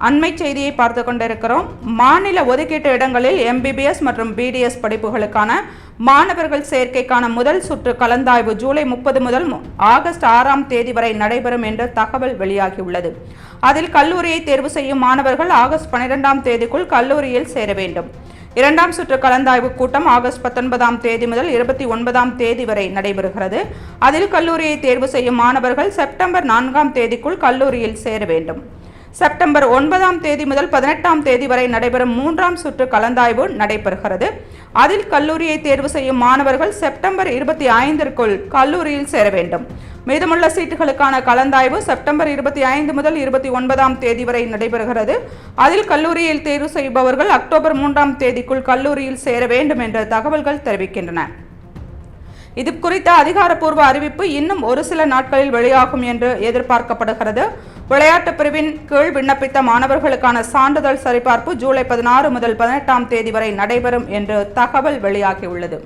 அண்மை செய்தியை பார்த்து கொண்டிருக்கிறோம். மாநில ஒதுக்கீட்டு இடங்களில் MBBS மற்றும் BDS படிப்புகளுக்கான மாணவர்கள் சேர்க்கைக்கான முதல் சுற்று கலந்தாய்வு ஜூலை 30 முதல் ஆகஸ்ட் 6ஆம் தேதி வரை நடைபெறும் என்று தகவல் வெளியாகியுள்ளது. அதில் கல்லூரியை தேர்வு செய்யும் மாணவர்கள் ஆகஸ்ட் 12ஆம் தேதிக்குள் கல்லூரியில் சேர வேண்டும். இரண்டாம் சுற்று கலந்தாய்வு கூட்டம் ஆகஸ்ட் 19ஆம் தேதி முதல் 29ஆம் தேதி வரை நடைபெறுகிறது. அதில் கல்லூரியை தேர்வு செய்யும் மாணவர்கள் செப்டம்பர் 4ஆம் தேதிக்குள் கல்லூரியில் சேர வேண்டும். செப்டம்பர் 9ஆம் தேதி முதல் 18ஆம் தேதி வரை நடைபெறும் மூன்றாம் சுற்று கலந்தாய்வு நடைபெறுகிறது. அதில் கல்லூரியை தேர்வு செய்யும் மாணவர்கள் செப்டம்பர் 25ற்குள் கல்லூரியில் சேர வேண்டும். மீதமுள்ள சீட்டுகளுக்கான கலந்தாய்வு செப்டம்பர் 25 முதல் 29ஆம் தேதி வரை நடைபெறுகிறது. அதில் கல்லூரியில் தேர்வு செய்பவர்கள் அக்டோபர் 3ஆம் தேதிக்குள் கல்லூரியில் சேர வேண்டும் என்ற தகவல்கள் தெரிவிக்கின்றன. இது குறித்த அதிகாரப்பூர்வ அறிவிப்பு இன்னும் ஒரு சில நாட்களில் வெளியாகும் என்று எதிர்பார்க்கப்படுகிறது. விளையாட்டு பிரிவின் கீழ் விண்ணப்பித்த மாணவர்களுக்கான சான்றிதழ் சரிபார்ப்பு ஜூலை 16 முதல் 18ஆம் தேதி வரை நடைபெறும் என்று தகவல் வெளியாகியுள்ளது.